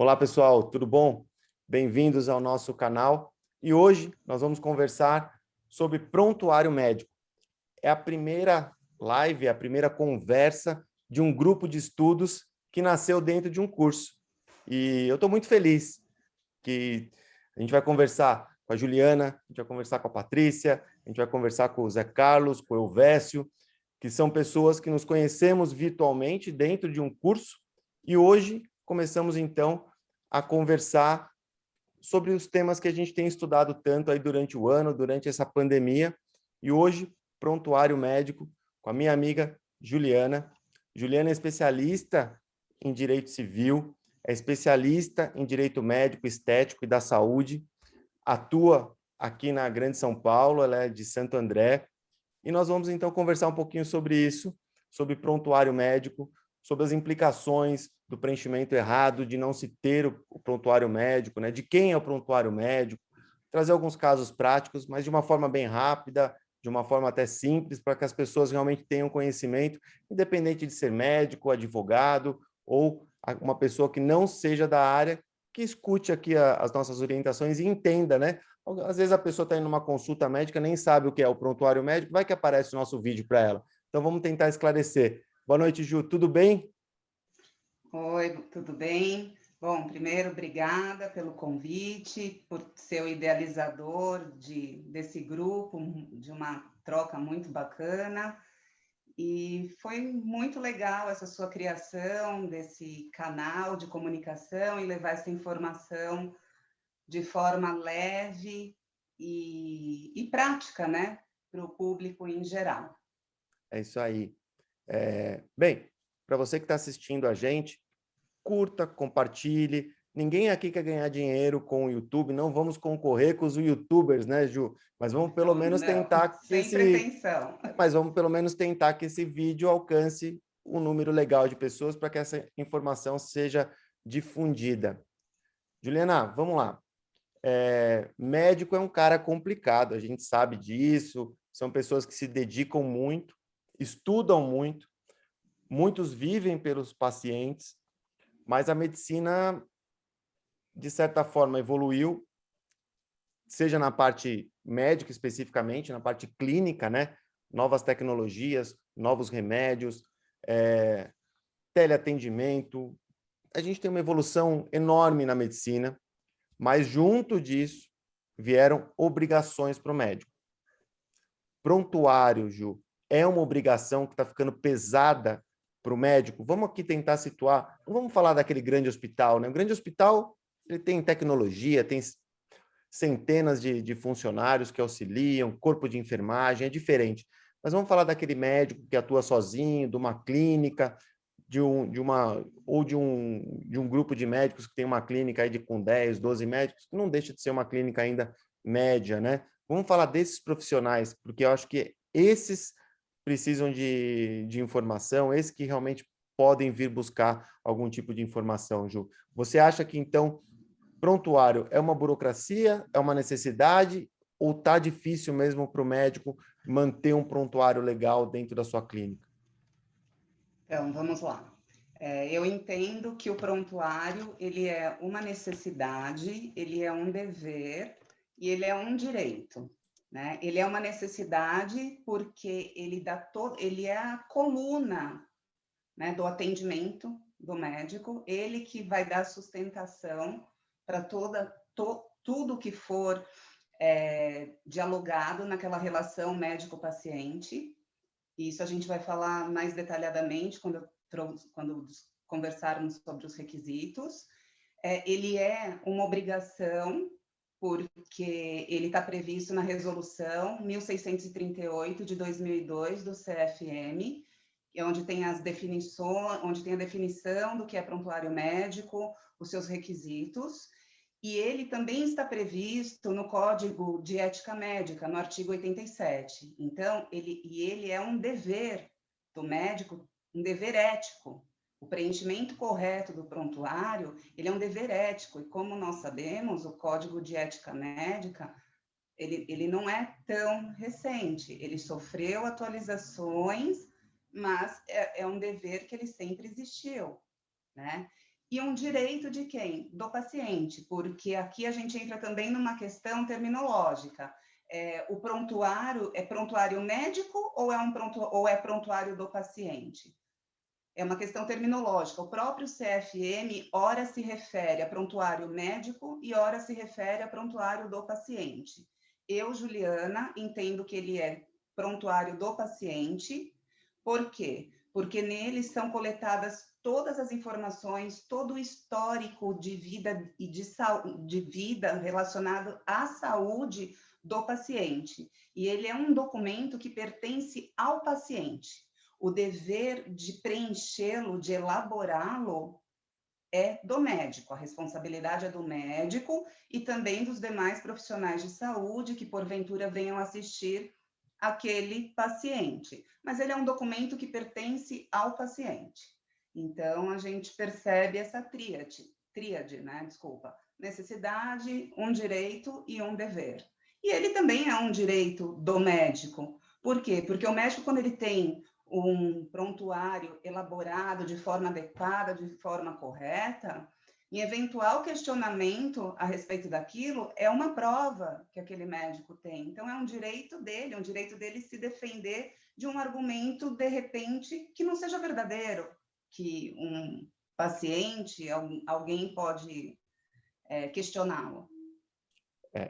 Olá, pessoal, tudo bom? Bem-vindos ao nosso canal. E hoje nós vamos conversar sobre prontuário médico. É a primeira live, a primeira conversa de um grupo de estudos que nasceu dentro de um curso. E eu estou muito feliz que a gente vai conversar com a Juliana, a gente vai conversar com a Patrícia, a gente vai conversar com o Zé Carlos, com o Elvésio, que são pessoas que nos conhecemos virtualmente dentro de um curso. E hoje começamos, então, a conversar sobre os temas que a gente tem estudado tanto aí durante o ano, durante essa pandemia. E hoje, prontuário médico, com a minha amiga Juliana. Juliana é especialista em direito civil, é especialista em direito médico, estético e da saúde, atua aqui na Grande São Paulo, ela é de Santo André, e nós vamos então conversar um pouquinho sobre isso, sobre prontuário médico, sobre as implicações do preenchimento errado, de não se ter o prontuário médico, né? De quem é o prontuário médico, trazer alguns casos práticos, mas de uma forma bem rápida, de uma forma até simples, para que as pessoas realmente tenham conhecimento, independente de ser médico, advogado ou uma pessoa que não seja da área, que escute aqui as nossas orientações e entenda, né? Às vezes a pessoa está indo numa consulta médica, nem sabe o que é o prontuário médico, vai que aparece o nosso vídeo para ela. Então vamos tentar esclarecer. Boa noite, Ju, tudo bem? Oi, tudo bem? Bom, primeiro, obrigada pelo convite, por ser o idealizador desse grupo, de uma troca muito bacana. E foi muito legal essa sua criação desse canal de comunicação e levar essa informação de forma leve e prática, né, para o público em geral. É isso aí. Bem, para você que está assistindo a gente, curta, compartilhe. Ninguém aqui quer ganhar dinheiro com o YouTube, não vamos concorrer com os YouTubers, né, Ju? Mas vamos pelo Então, menos não, tentar que sem esse, pretensão. mas vamos pelo menos tentar que esse vídeo alcance um número legal de pessoas para que essa informação seja difundida. Juliana, vamos lá. Médico é um cara complicado, a gente sabe disso, são pessoas que se dedicam muito, estudam muito, muitos vivem pelos pacientes, mas a medicina, de certa forma, evoluiu, seja na parte médica especificamente, na parte clínica, né? Novas tecnologias, novos remédios, teleatendimento. A gente tem uma evolução enorme na medicina, mas junto disso vieram obrigações para o médico. Prontuário, Ju, é uma obrigação que está ficando pesada para o médico. Vamos aqui tentar situar, não vamos falar daquele grande hospital, né? O grande hospital ele tem tecnologia, tem centenas de funcionários que auxiliam, corpo de enfermagem, é diferente. Mas vamos falar daquele médico que atua sozinho, de uma clínica, de um grupo de médicos que tem uma clínica aí com 10, 12 médicos, que não deixa de ser uma clínica ainda média, né? Vamos falar desses profissionais, porque eu acho que esses precisam de informação, esses que realmente podem vir buscar algum tipo de informação, Ju. Você acha que, então, prontuário é uma burocracia, é uma necessidade, ou está difícil mesmo para o médico manter um prontuário legal dentro da sua clínica? Então, vamos lá. Eu entendo que o prontuário ele é uma necessidade, ele é um dever e ele é um direito, né? Ele é uma necessidade porque ele é a coluna, né, do atendimento do médico, ele que vai dar sustentação para tudo que for dialogado naquela relação médico-paciente. Isso a gente vai falar mais detalhadamente quando conversarmos sobre os requisitos. Ele é uma obrigação, porque ele está previsto na Resolução 1638 de 2002 do CFM, onde tem as definições, onde tem a definição do que é prontuário médico, os seus requisitos, e ele também está previsto no Código de Ética Médica, no artigo 87. Então, ele é um dever do médico, um dever ético. O preenchimento correto do prontuário, ele é um dever ético, e como nós sabemos, o Código de Ética Médica, ele não é tão recente, ele sofreu atualizações, mas é um dever que ele sempre existiu, né? e um direito de quem? Do paciente, porque aqui a gente entra também numa questão terminológica. O prontuário é prontuário médico ou é prontuário do paciente? É uma questão terminológica. O próprio CFM, ora se refere a prontuário médico e ora se refere a prontuário do paciente. Eu, Juliana, entendo que ele é prontuário do paciente. Por quê? Porque nele são coletadas todas as informações, todo o histórico de vida e de vida relacionado à saúde do paciente. E ele é um documento que pertence ao paciente. O dever de preenchê-lo, de elaborá-lo, é do médico. A responsabilidade é do médico e também dos demais profissionais de saúde que, porventura, venham assistir aquele paciente. Mas ele é um documento que pertence ao paciente. Então, a gente percebe essa tríade, né? Desculpa. Necessidade, um direito e um dever. E ele também é um direito do médico. Por quê? Porque o médico, quando ele tem um prontuário elaborado de forma adequada, de forma correta, em eventual questionamento a respeito daquilo, é uma prova que aquele médico tem. Então, é um direito dele se defender de um argumento, de repente, que não seja verdadeiro, que um paciente, alguém pode questioná-lo.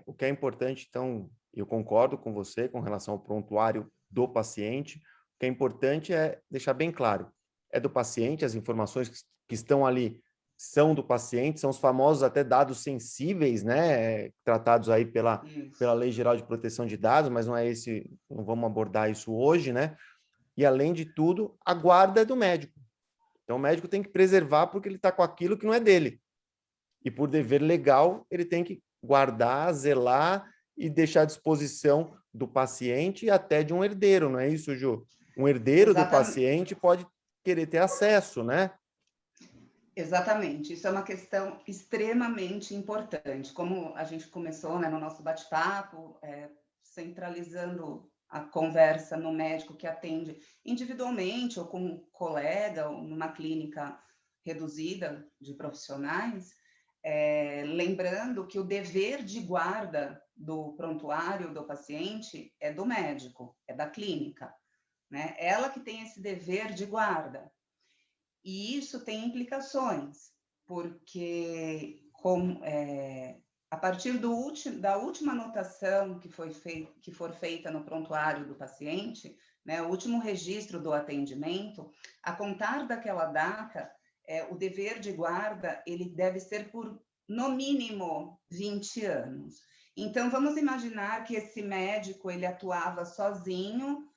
O que é importante, então, eu concordo com você com relação ao prontuário do paciente. O que é importante é deixar bem claro, é do paciente, as informações que estão ali são do paciente, são os famosos até dados sensíveis, né, tratados aí pela Lei Geral de Proteção de Dados, mas não vamos abordar isso hoje, né? E, além de tudo, a guarda é do médico. Então, o médico tem que preservar porque ele está com aquilo que não é dele. E, por dever legal, ele tem que guardar, zelar e deixar à disposição do paciente e até de um herdeiro, não é isso, Ju? Um herdeiro Exatamente. do paciente pode querer ter acesso, né? Exatamente, isso é uma questão extremamente importante. Como a gente começou, né, no nosso bate-papo, centralizando a conversa no médico que atende individualmente ou com um colega, ou numa clínica reduzida de profissionais, lembrando que o dever de guarda do prontuário do paciente é do médico, é da clínica, né? Ela que tem esse dever de guarda. E isso tem implicações, porque a partir da última anotação que for feita no prontuário do paciente, né, o último registro do atendimento, a contar daquela data, o dever de guarda ele deve ser por, no mínimo, 20 anos. Então, vamos imaginar que esse médico ele atuava sozinho,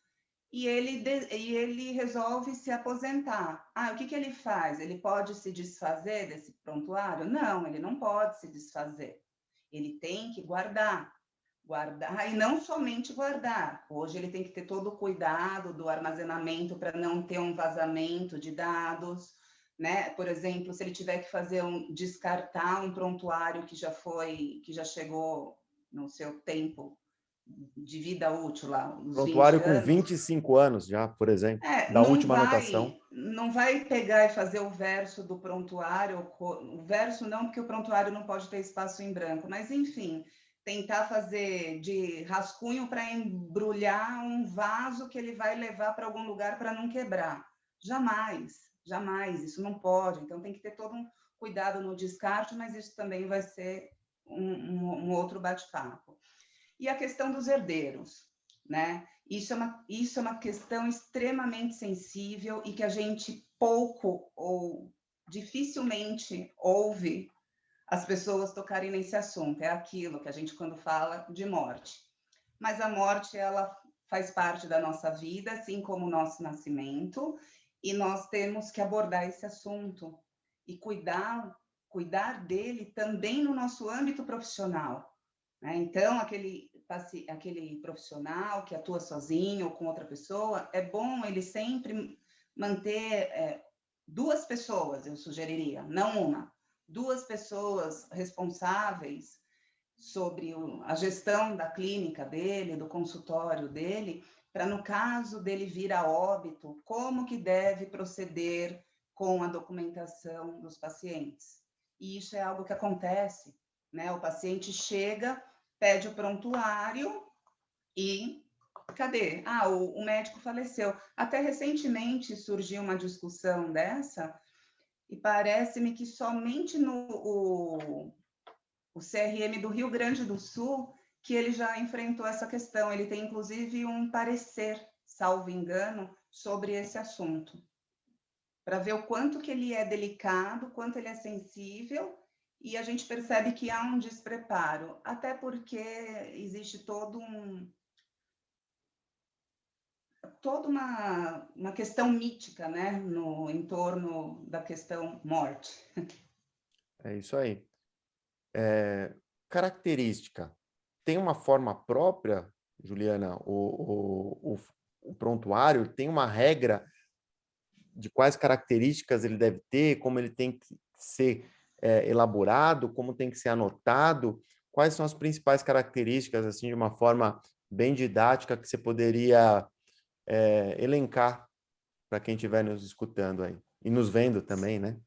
e ele resolve se aposentar. O que ele faz? Ele pode se desfazer desse prontuário? Não, ele não pode se desfazer. Ele tem que guardar. Guardar, e não somente guardar. Hoje ele tem que ter todo o cuidado do armazenamento para não ter um vazamento de dados, né? Por exemplo, se ele tiver que descartar um prontuário que já chegou no seu tempo de vida útil lá, os 20 Prontuário com anos. 25 anos já, por exemplo, da última anotação. Não vai pegar e fazer o verso do prontuário, o verso não, porque o prontuário não pode ter espaço em branco, mas enfim, tentar fazer de rascunho para embrulhar um vaso que ele vai levar para algum lugar para não quebrar. Jamais, jamais, isso não pode. Então tem que ter todo um cuidado no descarte, mas isso também vai ser um outro bate-papo. E a questão dos herdeiros, né? Isso é uma questão extremamente sensível e que a gente pouco ou dificilmente ouve as pessoas tocarem nesse assunto. É aquilo que a gente, quando fala de morte. Mas a morte, ela faz parte da nossa vida, assim como o nosso nascimento, e nós temos que abordar esse assunto e cuidar dele também no nosso âmbito profissional. Então, aquele profissional que atua sozinho ou com outra pessoa, é bom ele sempre manter duas pessoas, eu sugeriria, não uma, duas pessoas responsáveis sobre a gestão da clínica dele, do consultório dele, para, no caso dele vir a óbito, como que deve proceder com a documentação dos pacientes. E isso é algo que acontece, né? O paciente chega, pede o prontuário e cadê? Ah, o médico faleceu. Até recentemente surgiu uma discussão dessa, e parece-me que somente o CRM do Rio Grande do Sul que ele já enfrentou essa questão. Ele tem, inclusive, um parecer, salvo engano, sobre esse assunto, para ver o quanto que ele é delicado, quanto ele é sensível, e a gente percebe que há um despreparo, até porque existe toda uma questão mítica, né, no entorno da questão morte. É isso aí. Característica. Tem uma forma própria, Juliana? O prontuário tem uma regra de quais características ele deve ter, como ele tem que ser elaborado, como tem que ser anotado? Quais são as principais características, assim, de uma forma bem didática, que você poderia elencar para quem estiver nos escutando aí? E nos vendo também, né?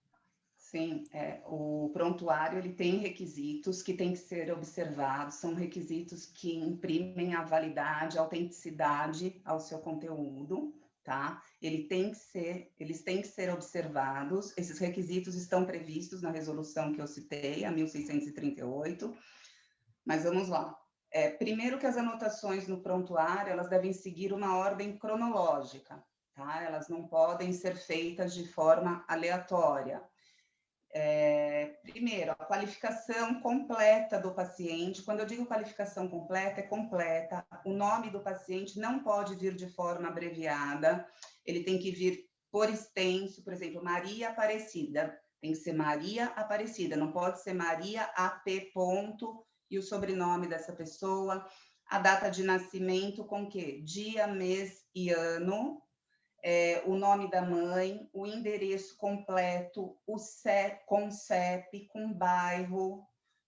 Sim, o prontuário ele tem requisitos que têm que ser observados, são requisitos que imprimem a validade, a autenticidade ao seu conteúdo, tá? Eles têm que ser observados. Esses requisitos estão previstos na resolução que eu citei, a 1638, mas vamos lá. Primeiro que as anotações no prontuário, elas devem seguir uma ordem cronológica, tá? Elas não podem ser feitas de forma aleatória. Primeiro, a qualificação completa do paciente. Quando eu digo qualificação completa, é completa. O nome do paciente não pode vir de forma abreviada, ele tem que vir por extenso, por exemplo, Maria Aparecida, tem que ser Maria Aparecida, não pode ser Maria AP. Ponto, e o sobrenome dessa pessoa, a data de nascimento com quê? Dia, mês e ano, o nome da mãe, o endereço completo, com CEP, com bairro,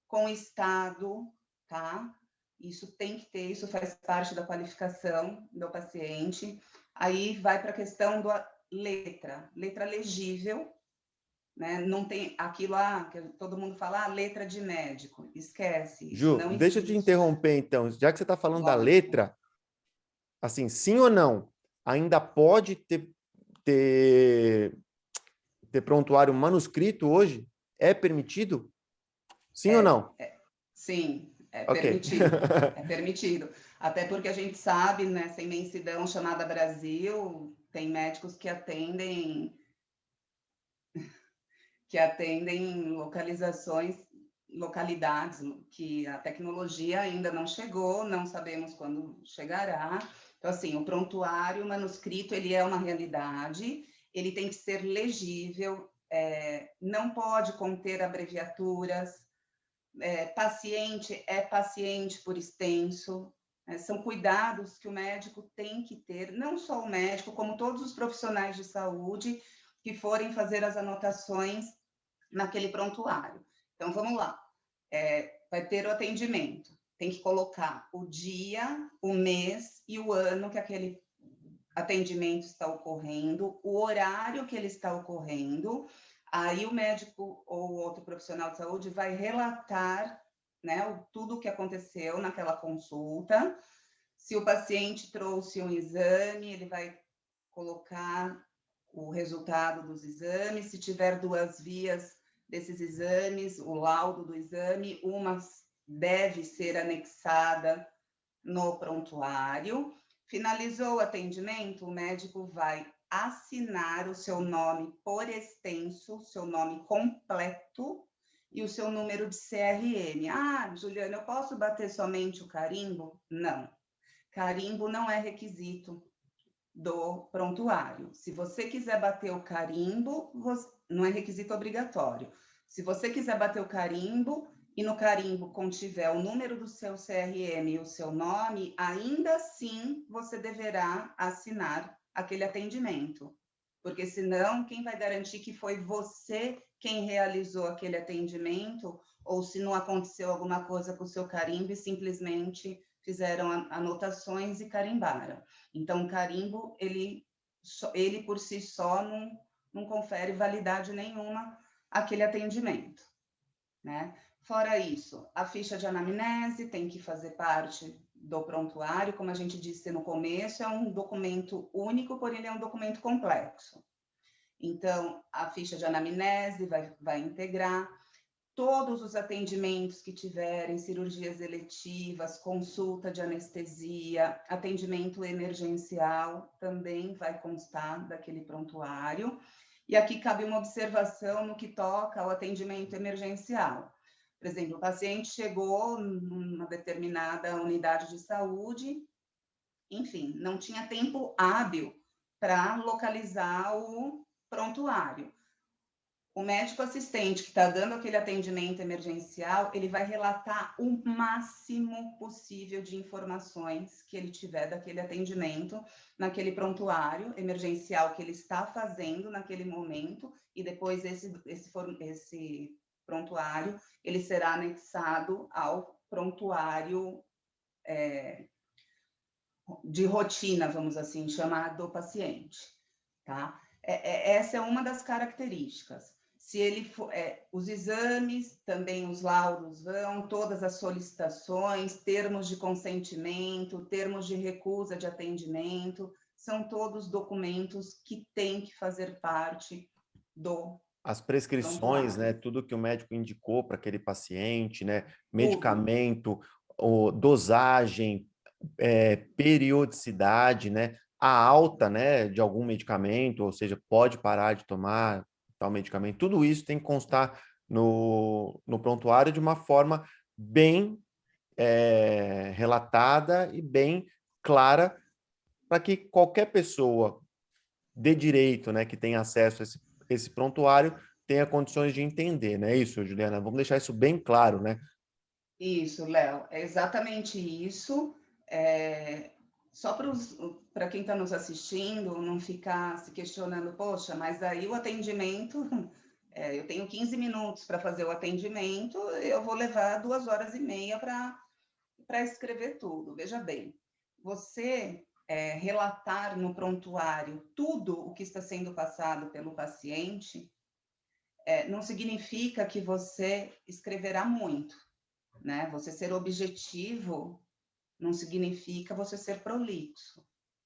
com estado, tá? Isso tem que ter, isso faz parte da qualificação do paciente. Aí vai para a questão da letra legível, né? Não tem aquilo lá que todo mundo fala, letra de médico, esquece, isso Ju, não deixa eu te existe. interromper, então. Já que você está falando da Lógico. letra, assim, sim ou não, ainda pode ter, ter prontuário manuscrito hoje? É permitido? Sim ou não? Sim, é Ok. permitido, é permitido. Até porque a gente sabe, nessa imensidão chamada Brasil, tem médicos que atendem localidades que a tecnologia ainda não chegou, não sabemos quando chegará. Então, assim, o prontuário manuscrito, ele é uma realidade, ele tem que ser legível, não pode conter abreviaturas, paciente é paciente por extenso, né? São cuidados que o médico tem que ter, não só o médico, como todos os profissionais de saúde que forem fazer as anotações naquele prontuário. Então, vamos lá. Vai ter o atendimento. Tem que colocar o dia, o mês e o ano que aquele atendimento está ocorrendo, o horário que ele está ocorrendo. Aí o médico ou outro profissional de saúde vai relatar, né, tudo o que aconteceu naquela consulta. Se o paciente trouxe um exame, ele vai colocar o resultado dos exames. Se tiver duas vias desses exames, o laudo do exame, uma deve ser anexada no prontuário. Finalizou o atendimento, o médico vai assinar o seu nome por extenso, seu nome completo e o seu número de CRM. Ah, Juliana, eu posso bater somente o carimbo? Não. Carimbo não é requisito do prontuário. Se você quiser bater o carimbo, não é requisito obrigatório. Se você quiser bater o carimbo e no carimbo contiver o número do seu CRM e o seu nome, ainda assim você deverá assinar aquele atendimento. Porque senão, quem vai garantir que foi você quem realizou aquele atendimento, ou se não aconteceu alguma coisa com o seu carimbo e simplesmente fizeram anotações e carimbaram. Então, o carimbo, ele por si só não confere validade nenhuma àquele atendimento, né? Fora isso, a ficha de anamnese tem que fazer parte do prontuário, como a gente disse no começo, é um documento único, porém ele é um documento complexo. Então, a ficha de anamnese vai integrar todos os atendimentos que tiverem, cirurgias eletivas, consulta de anestesia, atendimento emergencial, também vai constar daquele prontuário. E aqui cabe uma observação no que toca ao atendimento emergencial. Por exemplo, o paciente chegou numa determinada unidade de saúde, enfim, não tinha tempo hábil para localizar o prontuário. O médico assistente que está dando aquele atendimento emergencial, ele vai relatar o máximo possível de informações que ele tiver daquele atendimento, naquele prontuário emergencial que ele está fazendo naquele momento, e depois esse prontuário, ele será anexado ao prontuário de rotina, vamos assim, chamar do paciente, tá? Essa é uma das características. Se ele for, os exames, também os laudos vão, todas as solicitações, termos de consentimento, termos de recusa de atendimento, são todos documentos que têm que fazer parte do As prescrições, né, prontuário. tudo que o médico indicou para aquele paciente, né, Tudo. medicamento, dosagem, periodicidade, né, a alta, né, de algum medicamento, ou seja, pode parar de tomar tal medicamento, tudo isso tem que constar no prontuário de uma forma bem relatada e bem clara, para que qualquer pessoa de direito, né, que tenha acesso a esse prontuário, tenha condições de entender, né? Isso, Juliana, vamos deixar isso bem claro, né? Isso, Léo, é exatamente isso. Só para quem está nos assistindo não ficar se questionando, poxa, mas aí o atendimento, eu tenho 15 minutos para fazer o atendimento, eu vou levar 2 horas e meia para escrever tudo. Veja bem, você relatar no prontuário tudo o que está sendo passado pelo paciente, não significa que você escreverá muito, né? Você ser objetivo não significa você ser prolixo,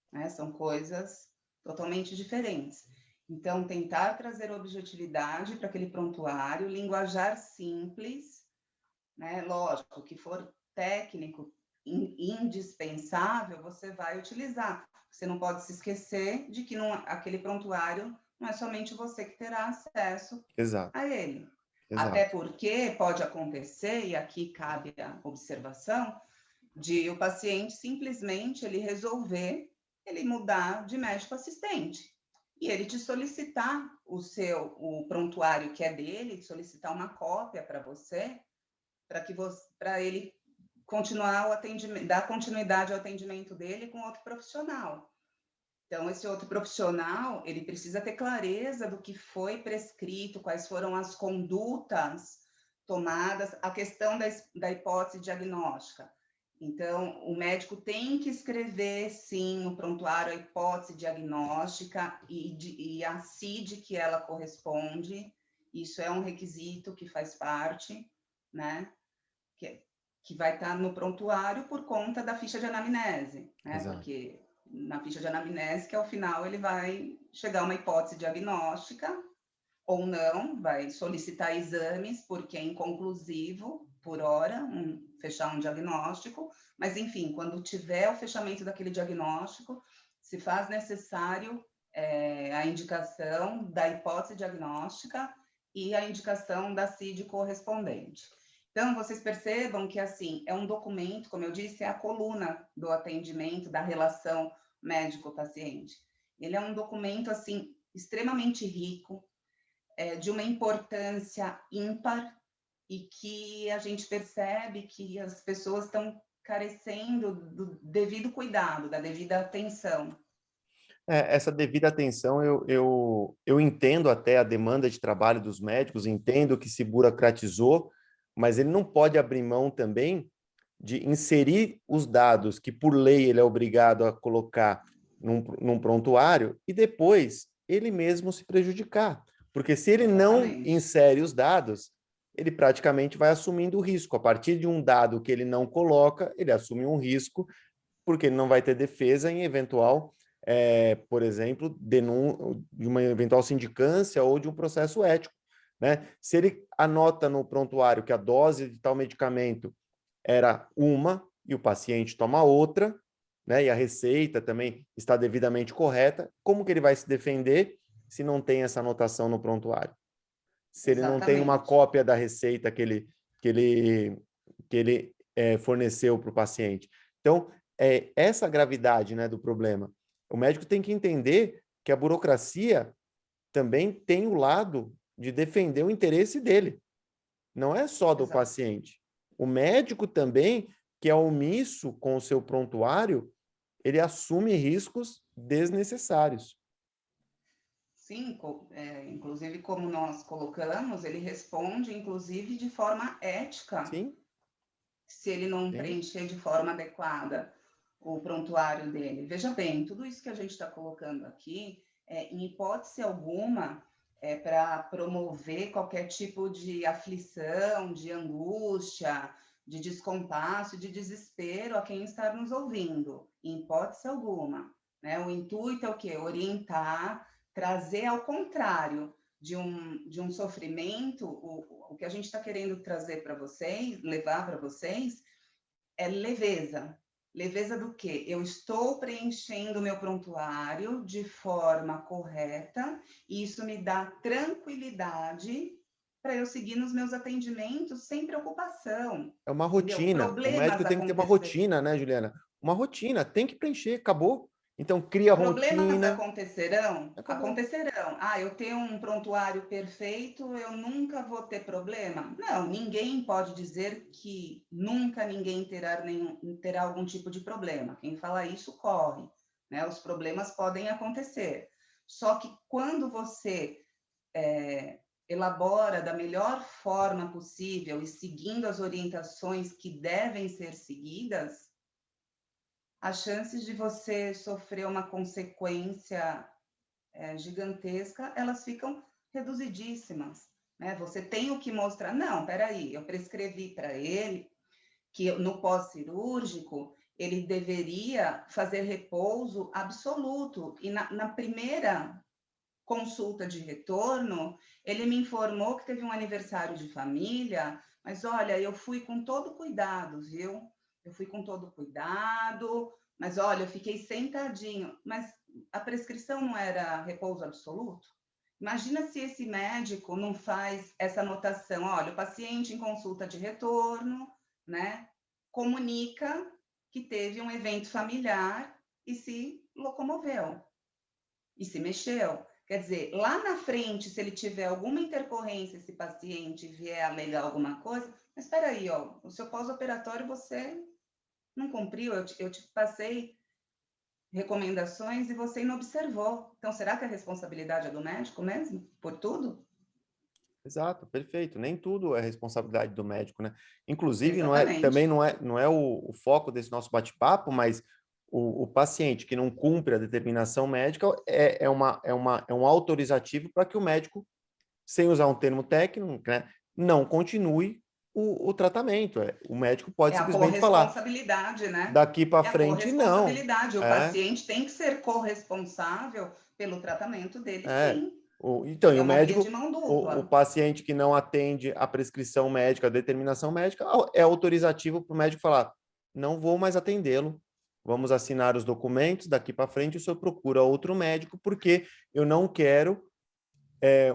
né? São coisas totalmente diferentes. Então, tentar trazer objetividade para aquele prontuário, linguajar simples, né? Lógico, que for técnico, indispensável, você vai utilizar. Você não pode se esquecer de que aquele prontuário não é somente você que terá acesso Exato, a ele. Até exato. porque pode acontecer, e aqui cabe a observação, de o paciente simplesmente ele resolver ele mudar de médico assistente e ele te solicitar o prontuário que é dele, solicitar uma cópia para você, para ele continuar o atendimento, dar continuidade ao atendimento dele com outro profissional. Então, esse outro profissional, ele precisa ter clareza do que foi prescrito, quais foram as condutas tomadas, a questão da hipótese diagnóstica. Então, o médico tem que escrever, sim, no prontuário a hipótese diagnóstica e a CID que ela corresponde. Isso é um requisito que faz parte, né? Que vai estar no prontuário por conta da ficha de anamnese, né? Exato. Porque na ficha de anamnese, que ao final ele vai chegar a uma hipótese diagnóstica ou não, vai solicitar exames, porque é inconclusivo, por hora, fechar um diagnóstico, mas, enfim, quando tiver o fechamento daquele diagnóstico, se faz necessário a indicação da hipótese diagnóstica e a indicação da CID correspondente. Então, vocês percebam que, assim, é um documento, como eu disse, é a coluna do atendimento, da relação médico-paciente. Ele é um documento, assim, extremamente rico, de uma importância ímpar e que a gente percebe que as pessoas estão carecendo do devido cuidado, da devida atenção. Essa devida atenção, eu entendo até a demanda de trabalho dos médicos, entendo que se burocratizou, mas ele não pode abrir mão também de inserir os dados que, por lei, ele é obrigado a colocar num prontuário e depois ele mesmo se prejudicar. Porque se ele não Exatamente. insere os dados, ele praticamente vai assumindo o risco. A partir de um dado que ele não coloca, ele assume um risco, porque ele não vai ter defesa em eventual, por exemplo, de uma eventual sindicância ou de um processo ético, né? Se ele anota no prontuário que a dose de tal medicamento era uma e o paciente toma outra, né? E a receita também está devidamente correta, como que ele vai se defender se não tem essa anotação no prontuário? Se ele não tem uma Exatamente. cópia da receita que ele forneceu para o paciente. Então, essa a gravidade, né, do problema. O médico tem que entender que a burocracia também tem o lado de defender o interesse dele. Não é só do Exato. paciente. O médico também, que é omisso com o seu prontuário, ele assume riscos desnecessários. Sim, inclusive como nós colocamos, ele responde, inclusive, de forma ética, Sim, se ele não sim. preencher de forma adequada o prontuário dele. Veja bem, tudo isso que a gente está colocando aqui, em hipótese alguma, é para promover qualquer tipo de aflição, de angústia, de descompasso, de desespero a quem está nos ouvindo, em hipótese alguma. Né? O intuito é o quê? Orientar, trazer ao contrário de um sofrimento, o que a gente está querendo trazer para vocês, levar para vocês, é leveza. Leveza do quê? Eu estou preenchendo o meu prontuário de forma correta e isso me dá tranquilidade para eu seguir nos meus atendimentos sem preocupação. É uma Entendeu? rotina. O Problemas médico tem que ter uma acontecer. rotina, né, Juliana? Uma rotina, tem que preencher, acabou. Então, cria a Problemas rotina, acontecerão? acabou. Acontecerão. Ah, eu tenho um prontuário perfeito, eu nunca vou ter problema? Não, ninguém pode dizer que nunca ninguém terá algum tipo de problema. Quem fala isso corre, né? Os problemas podem acontecer. Só que quando você elabora da melhor forma possível e seguindo as orientações que devem ser seguidas, as chances de você sofrer uma consequência gigantesca, elas ficam reduzidíssimas. Né? Você tem o que mostrar. Não, peraí, eu prescrevi para ele que no pós-cirúrgico ele deveria fazer repouso absoluto. E na primeira consulta de retorno, ele me informou que teve um aniversário de família, mas olha, eu fui com todo cuidado, viu? Eu fui com todo cuidado, mas olha, eu fiquei sentadinho. Mas a prescrição não era repouso absoluto? Imagina se esse médico não faz essa anotação, olha, o paciente em consulta de retorno, né, comunica que teve um evento familiar e se locomoveu, e se mexeu. Quer dizer, lá na frente, se ele tiver alguma intercorrência, esse paciente vier alegar alguma coisa, mas espera aí, ó, o seu pós-operatório você não cumpriu, eu te passei recomendações e você não observou. Então, será que a responsabilidade é do médico mesmo, por tudo? Exato, perfeito. Nem tudo é responsabilidade do médico, né? Inclusive, também Exatamente. não é o foco desse nosso bate-papo, mas o paciente que não cumpre a determinação médica é um autorizativo para que o médico, sem usar um termo técnico, né, não continue o tratamento. O médico pode É a simplesmente falar, corresponsabilidade, né? daqui para É a frente, não. corresponsabilidade. O É, paciente tem que ser corresponsável pelo tratamento dele, é. sim. Então, e É o uma via de médico, mão o dupla. paciente que não atende a prescrição médica, a determinação médica, é autorizativo para o médico falar: não vou mais atendê-lo, vamos assinar os documentos, daqui para frente o senhor procura outro médico, porque eu não quero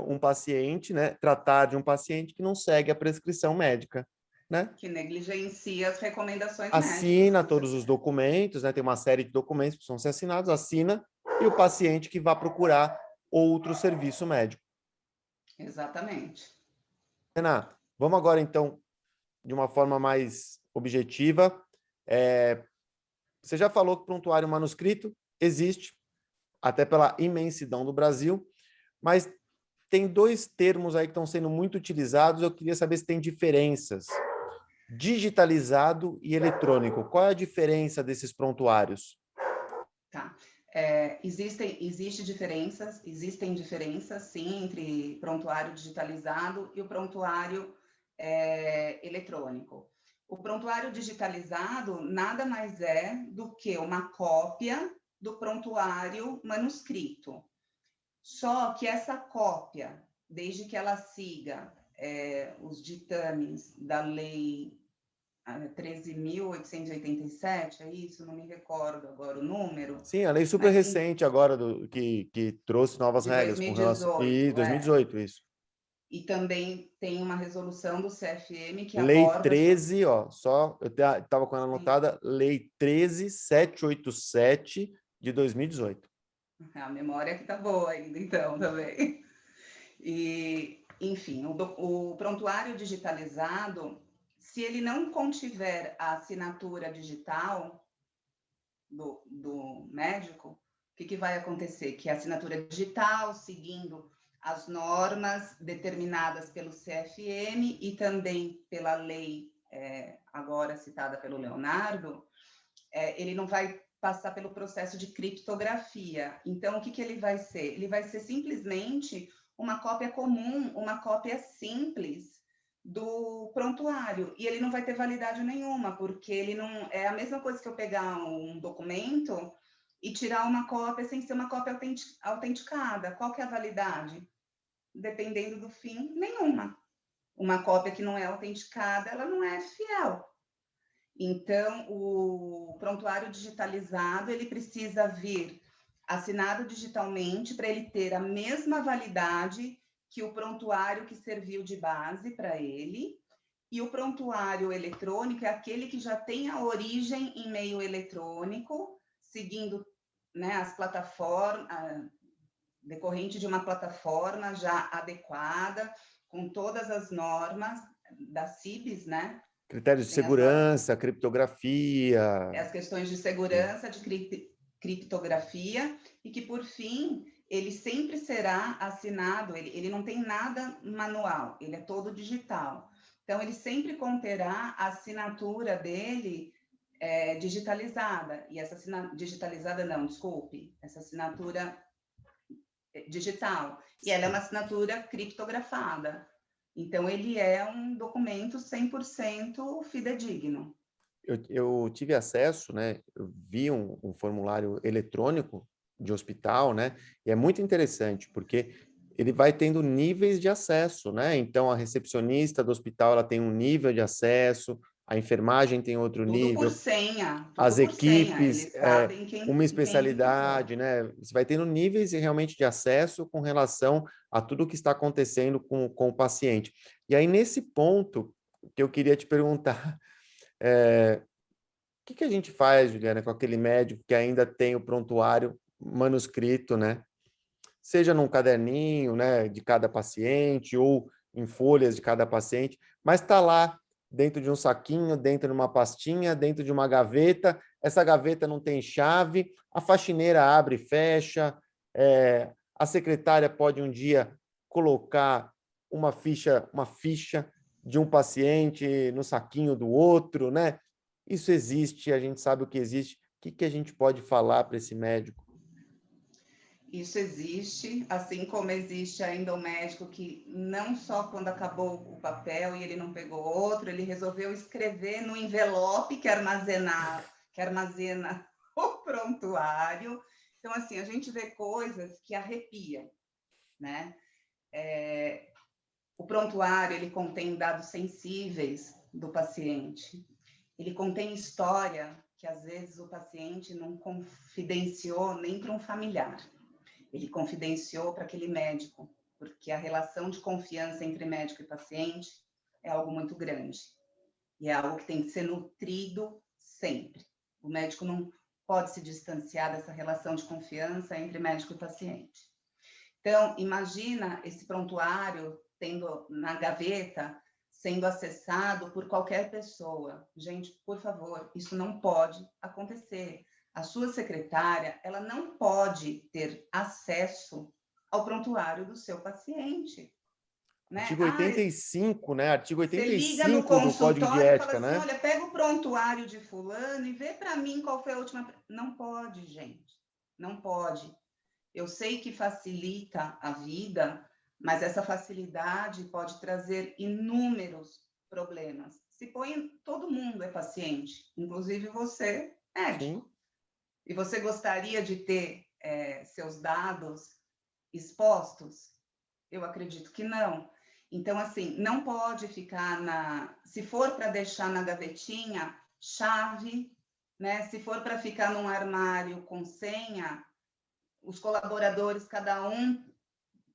um paciente, né, tratar de um paciente que não segue a prescrição médica, né? Que negligencia as recomendações médicas. Assina todos os documentos, né? Tem uma série de documentos que precisam ser assinados, assina, e o paciente que vai procurar outro serviço médico. Exatamente. Renato, vamos agora, então, de uma forma mais objetiva. Você já falou que prontuário manuscrito existe, até pela imensidão do Brasil, mas tem dois termos aí que estão sendo muito utilizados. Eu queria saber se tem diferenças. Digitalizado e eletrônico. Qual é a diferença desses prontuários? Tá. Existem diferenças, sim, entre prontuário digitalizado e o prontuário eletrônico. O prontuário digitalizado nada mais é do que uma cópia do prontuário manuscrito. Só que essa cópia, desde que ela siga os ditames da lei 13.887, é isso? Não me recordo agora o número. Sim, a lei super Mas, recente agora, que trouxe novas de regras com relação... E 2018, 2018, isso. E também tem uma resolução do CFM que Lei aborda... 13, ó, só, eu estava com ela anotada, Lei 13.787 de 2018. A memória que tá boa ainda, então, também. E, enfim, o prontuário digitalizado, se ele não contiver a assinatura digital do médico, o que vai acontecer? Que a assinatura digital, seguindo as normas determinadas pelo CFM e também pela lei agora citada pelo Leonardo, ele não vai passar pelo processo de criptografia. Então, o que ele vai ser? Ele vai ser simplesmente uma cópia comum, uma cópia simples do prontuário, e ele não vai ter validade nenhuma, porque ele não é a mesma coisa que eu pegar um documento e tirar uma cópia sem ser uma cópia autenticada. Qual que é a validade? Dependendo do fim, nenhuma. Uma cópia que não é autenticada, ela não é fiel. Então, o prontuário digitalizado, ele precisa vir assinado digitalmente para ele ter a mesma validade que o prontuário que serviu de base para ele. E o prontuário eletrônico é aquele que já tem a origem em meio eletrônico, seguindo, né, as plataformas, decorrente de uma plataforma já adequada, com todas as normas da CIBS, né? Critérios de segurança, criptografia. As questões de segurança, de criptografia, e que, por fim, ele sempre será assinado, ele não tem nada manual, ele é todo digital. Então, ele sempre conterá a assinatura dele digitalizada, e essa digitalizada não, desculpe, essa assinatura digital, e ela é uma assinatura criptografada. Então, ele é um documento 100% fidedigno. Eu tive acesso, né? Eu vi um formulário eletrônico de hospital, né? E é muito interessante, porque ele vai tendo níveis de acesso, né? Então, a recepcionista do hospital, ela tem um nível de acesso, a enfermagem tem outro Tudo por nível, senha, as tudo por senha. equipes, Eles sabem uma quem especialidade, clicou. né? Você vai tendo níveis realmente de acesso com relação a tudo que está acontecendo com o paciente. E aí, nesse ponto, que eu queria te perguntar, o que a gente faz, Juliana, com aquele médico que ainda tem o prontuário manuscrito, né? Seja num caderninho, né, de cada paciente ou em folhas de cada paciente, mas está lá dentro de um saquinho, dentro de uma pastinha, dentro de uma gaveta. Essa gaveta não tem chave, a faxineira abre e fecha, a secretária pode um dia colocar uma ficha de um paciente no saquinho do outro, né? Isso existe, a gente sabe o que existe. O que a gente pode falar para esse médico? Isso existe, assim como existe ainda o médico que não só quando acabou o papel e ele não pegou outro, ele resolveu escrever no envelope que armazena o prontuário. Então, assim, a gente vê coisas que arrepiam, né? O prontuário, ele contém dados sensíveis do paciente. Ele contém história que, às vezes, o paciente não confidenciou nem para um familiar. Ele confidenciou para aquele médico, porque a relação de confiança entre médico e paciente é algo muito grande. E é algo que tem que ser nutrido sempre. O médico não pode se distanciar dessa relação de confiança entre médico e paciente. Então, imagina esse prontuário tendo na gaveta, sendo acessado por qualquer pessoa. Gente, por favor, isso não pode acontecer. A sua secretária, ela não pode ter acesso ao prontuário do seu paciente. Né? Artigo 85, né? Artigo Você liga no 85 do Código de consultório e fala Ética, assim, né? olha, pega o prontuário de fulano e vê para mim qual foi a última... Não pode, gente. não pode. Eu sei que facilita a vida, mas essa facilidade pode trazer inúmeros problemas. Se põe, todo mundo é paciente, inclusive você, médico. Sim. E você gostaria de ter seus dados expostos? Eu acredito que não. Então, assim, não pode ficar se for para deixar na gavetinha, chave, né? Se for para ficar num armário com senha, os colaboradores, cada um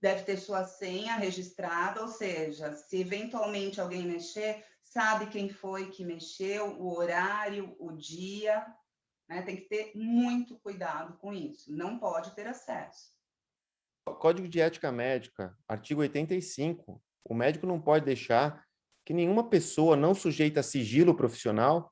deve ter sua senha registrada, ou seja, se eventualmente alguém mexer, sabe quem foi que mexeu, o horário, o dia, né? Tem que ter muito cuidado com isso, não pode ter acesso. Código de Ética Médica, artigo 85. O médico não pode deixar que nenhuma pessoa não sujeita a sigilo profissional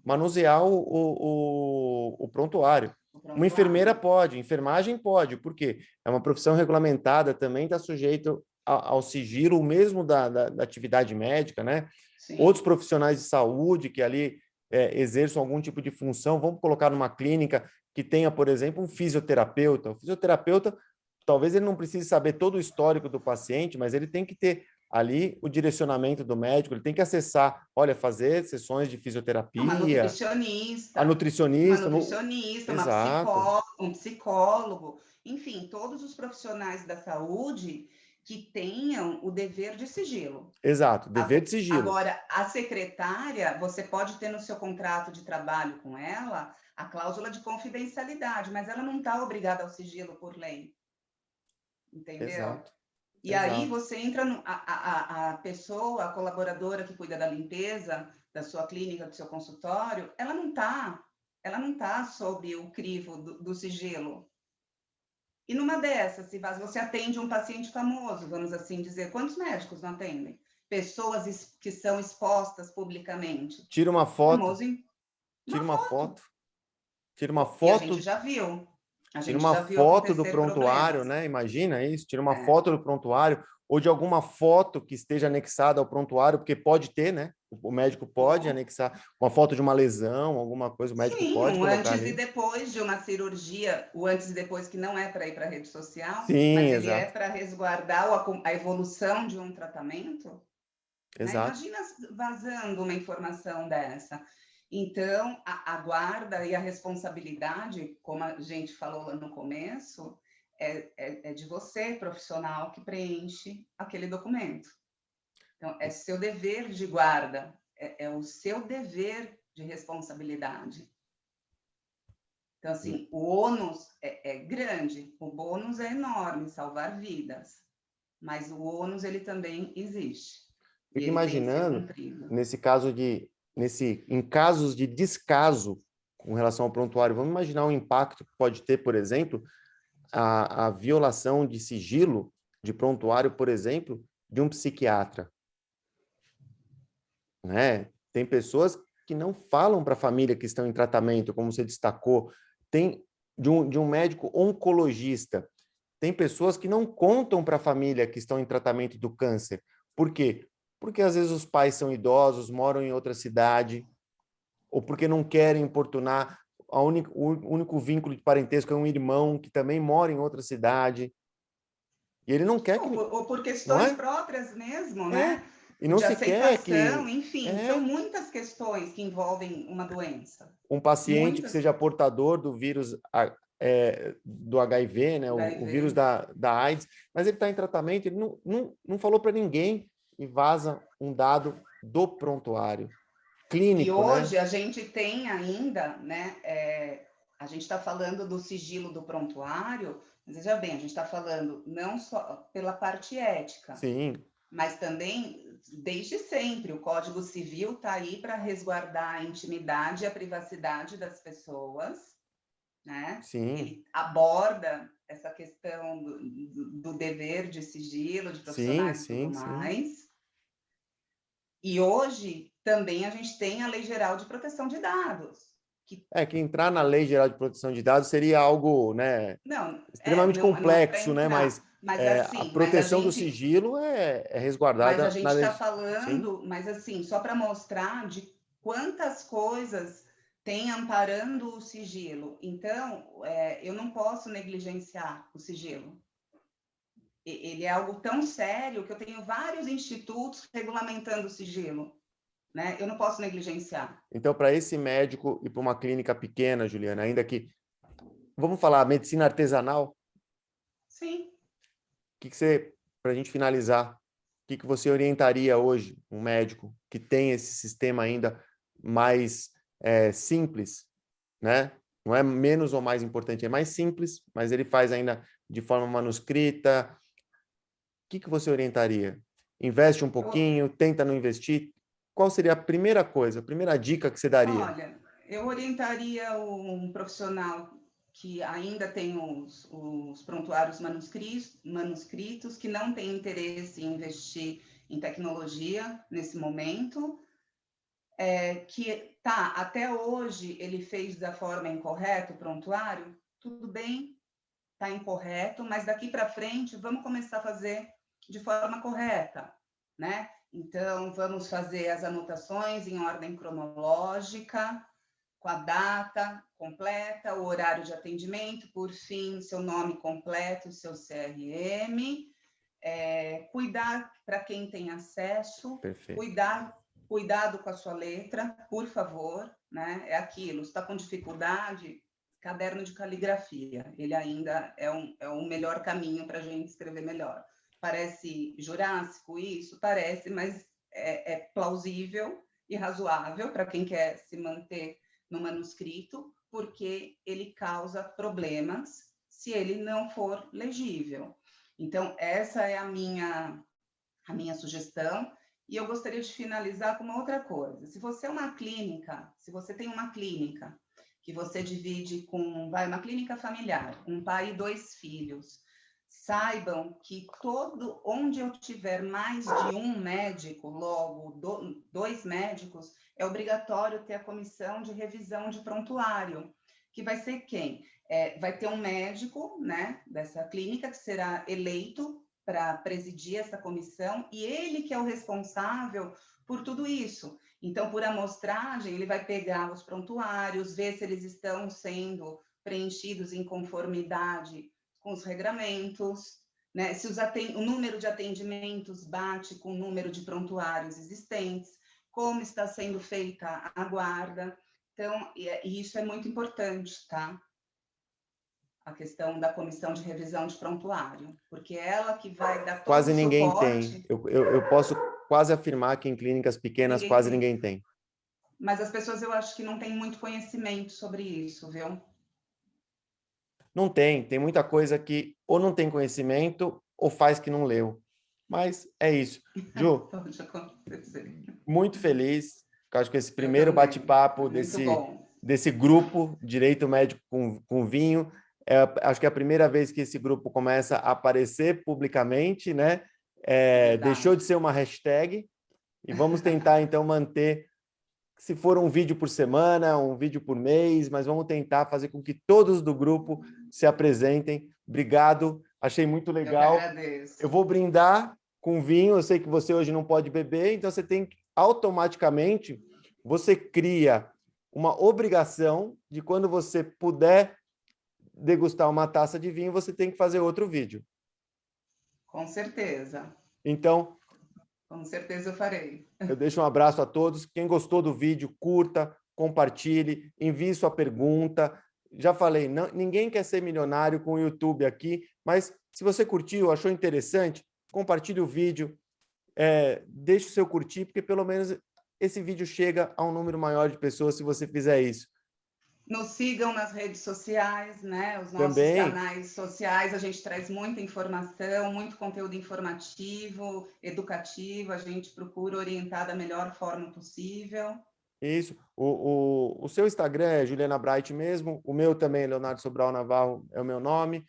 manusear o prontuário. Uma enfermeira pode, enfermagem pode, por quê? É uma profissão regulamentada, também está sujeito ao sigilo mesmo da atividade médica, né? Sim. Outros profissionais de saúde que ali exerçam algum tipo de função, vamos colocar numa clínica que tenha, por exemplo, um fisioterapeuta. O fisioterapeuta, talvez ele não precise saber todo o histórico do paciente, mas ele tem que ter ali o direcionamento do médico, ele tem que acessar, olha, fazer sessões de fisioterapia, Uma nutricionista, a nutricionista, exato, um psicólogo, enfim, todos os profissionais da saúde que tenham o dever de sigilo. Exato, dever de sigilo. Agora, a secretária, você pode ter no seu contrato de trabalho com ela a cláusula de confidencialidade, mas ela não está obrigada ao sigilo por lei. Entendeu? Exato. E aí você entra a pessoa, a colaboradora que cuida da limpeza da sua clínica, do seu consultório, ela não tá sob o crivo do sigilo. E numa dessas, se você atende um paciente famoso, vamos assim dizer, quantos médicos não atendem? Pessoas que são expostas publicamente. Tira uma foto. Tira uma foto. Tira uma foto. E a gente já viu. Tira uma foto do prontuário, né? Imagina isso, tira uma foto do prontuário ou de alguma foto que esteja anexada ao prontuário, porque pode ter, né? O médico pode anexar uma foto de uma lesão, alguma coisa, o médico pode colocar antes ali. E depois de uma cirurgia, o antes e depois que não é para ir para a rede social, sim, mas ele é para resguardar a evolução de um tratamento. Exato. Né? Imagina vazando uma informação dessa. Então, a guarda e a responsabilidade, como a gente falou lá no começo, é de você, profissional, que preenche aquele documento. Então, é seu dever de guarda, é o seu dever de responsabilidade. Então, assim, o ônus é grande, o bônus é enorme, salvar vidas, mas o ônus, ele também existe. Fico imaginando, em casos de descaso com relação ao prontuário, vamos imaginar o impacto que pode ter, por exemplo, a violação de sigilo de prontuário, por exemplo, de um psiquiatra. Né? Tem pessoas que não falam para a família que estão em tratamento, como você destacou, tem de um médico oncologista. Tem pessoas que não contam para a família que estão em tratamento do câncer. Por quê? Porque às vezes os pais são idosos, moram em outra cidade, ou porque não querem importunar. O único vínculo de parentesco é um irmão que também mora em outra cidade. E ele não quer que... Ou por questões próprias mesmo, né? E não se quer que... Enfim, são muitas questões que envolvem uma doença. Um paciente que seja portador do vírus do HIV, né? O vírus da AIDS, mas ele está em tratamento, ele não falou para ninguém e vaza um dado do prontuário clínico. E hoje, né? A gente tem ainda, né? A gente está falando do sigilo do prontuário, mas veja bem, a gente está falando não só pela parte ética, sim, mas também, desde sempre, o Código Civil está aí para resguardar a intimidade e a privacidade das pessoas, né? Sim. Ele aborda essa questão do dever de sigilo de profissionais e tudo mais. Sim. E hoje também a gente tem a Lei Geral de Proteção de Dados. Que entrar na Lei Geral de Proteção de Dados seria algo, né, extremamente complexo, né? Mas assim, a proteção do sigilo é resguardada. Mas a gente está falando, mas assim, só para mostrar de quantas coisas tem amparando o sigilo. Então, eu não posso negligenciar o sigilo. Ele é algo tão sério que eu tenho vários institutos regulamentando o sigilo, né? Eu não posso negligenciar. Então, para esse médico e para uma clínica pequena, Juliana, ainda que, vamos falar, medicina artesanal, Sim. o que você, para a gente finalizar, o que você orientaria hoje um médico que tem esse sistema ainda mais simples, né? Não é menos ou mais importante, é mais simples, mas ele faz ainda de forma manuscrita. O que você orientaria? Investe um pouquinho, tenta não investir? Qual seria a primeira coisa, a primeira dica que você daria? Olha, eu orientaria um profissional que ainda tem os prontuários manuscritos, que não tem interesse em investir em tecnologia nesse momento, que até hoje ele fez da forma incorreta o prontuário, tudo bem, está incorreto, mas daqui para frente vamos começar a fazer de forma correta, né? Então, vamos fazer as anotações em ordem cronológica, com a data completa, o horário de atendimento, por fim, seu nome completo, seu CRM, cuidar para quem tem acesso, Perfeito. cuidado com a sua letra, por favor, né? É aquilo, está com dificuldade, caderno de caligrafia, ele ainda é o melhor caminho para a gente escrever melhor. Parece jurássico isso? Parece, mas é plausível e razoável para quem quer se manter no manuscrito, porque ele causa problemas se ele não for legível. Então, essa é a minha sugestão. E eu gostaria de finalizar com uma outra coisa. Se você é uma clínica, se você tem uma clínica que você divide com, uma clínica familiar, um pai e 2 filhos, saibam que onde eu tiver mais de um médico, logo 2 médicos, é obrigatório ter a comissão de revisão de prontuário, que vai ser quem? Vai ter um médico, né, dessa clínica que será eleito para presidir essa comissão, e ele que é o responsável por tudo isso. Então, por amostragem, ele vai pegar os prontuários, ver se eles estão sendo preenchidos em conformidade com os regramentos, né? Se o número de atendimentos bate com o número de prontuários existentes, como está sendo feita a guarda. Então, e isso é muito importante, tá? A questão da comissão de revisão de prontuário, porque ela que vai dar todo Quase o ninguém tem. suporte. Eu posso quase afirmar que em clínicas pequenas Ninguém quase tem. ninguém tem. Mas as pessoas eu acho que não têm muito conhecimento sobre isso, viu? Não tem, tem muita coisa que ou não tem conhecimento ou faz que não leu. Mas é isso. Ju, Pode acontecer. muito feliz. Acho que esse Eu primeiro também. bate-papo Muito desse, bom. desse grupo Direito Médico com Vinho, acho que é a primeira vez que esse grupo começa a aparecer publicamente, né? Deixou de Verdade. ser uma hashtag e vamos tentar, então, manter, se for um vídeo por semana, um vídeo por mês, mas vamos tentar fazer com que todos do grupo se apresentem. Obrigado, achei muito Eu que legal. Eu agradeço. vou brindar com vinho, eu sei que você hoje não pode beber, então você tem que, automaticamente, você cria uma obrigação de quando você puder degustar uma taça de vinho, você tem que fazer outro vídeo. Com certeza. Então, Com certeza eu farei. eu deixo um abraço a todos. Quem gostou do vídeo, curta, compartilhe, envie sua pergunta. Já falei, não, ninguém quer ser milionário com o YouTube aqui, mas se você curtiu, achou interessante, compartilhe o vídeo, deixe o seu curtir, porque pelo menos esse vídeo chega a um número maior de pessoas se você fizer isso. Nos sigam nas redes sociais, né? Os nossos Também, canais sociais, a gente traz muita informação, muito conteúdo informativo, educativo, a gente procura orientar da melhor forma possível. isso. O seu Instagram é Juliana Bright mesmo, o meu também, Leonardo Sobral Navarro, é o meu nome.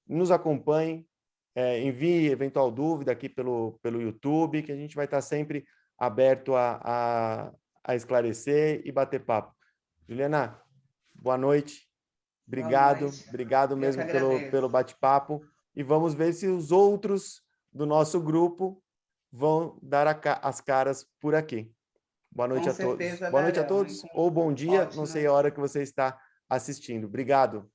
Nos acompanhe, envie eventual dúvida aqui pelo YouTube, que a gente vai estar sempre aberto a esclarecer e bater papo. Juliana, boa noite. Boa Obrigado, noite. obrigado Eu que mesmo pelo agradeço. bate-papo. E vamos ver se os outros do nosso grupo vão dar as caras por aqui. Boa noite Com a todos. certeza Boa noite a darão. todos, ou bom dia, não Ótimo. sei a hora que você está assistindo. Obrigado.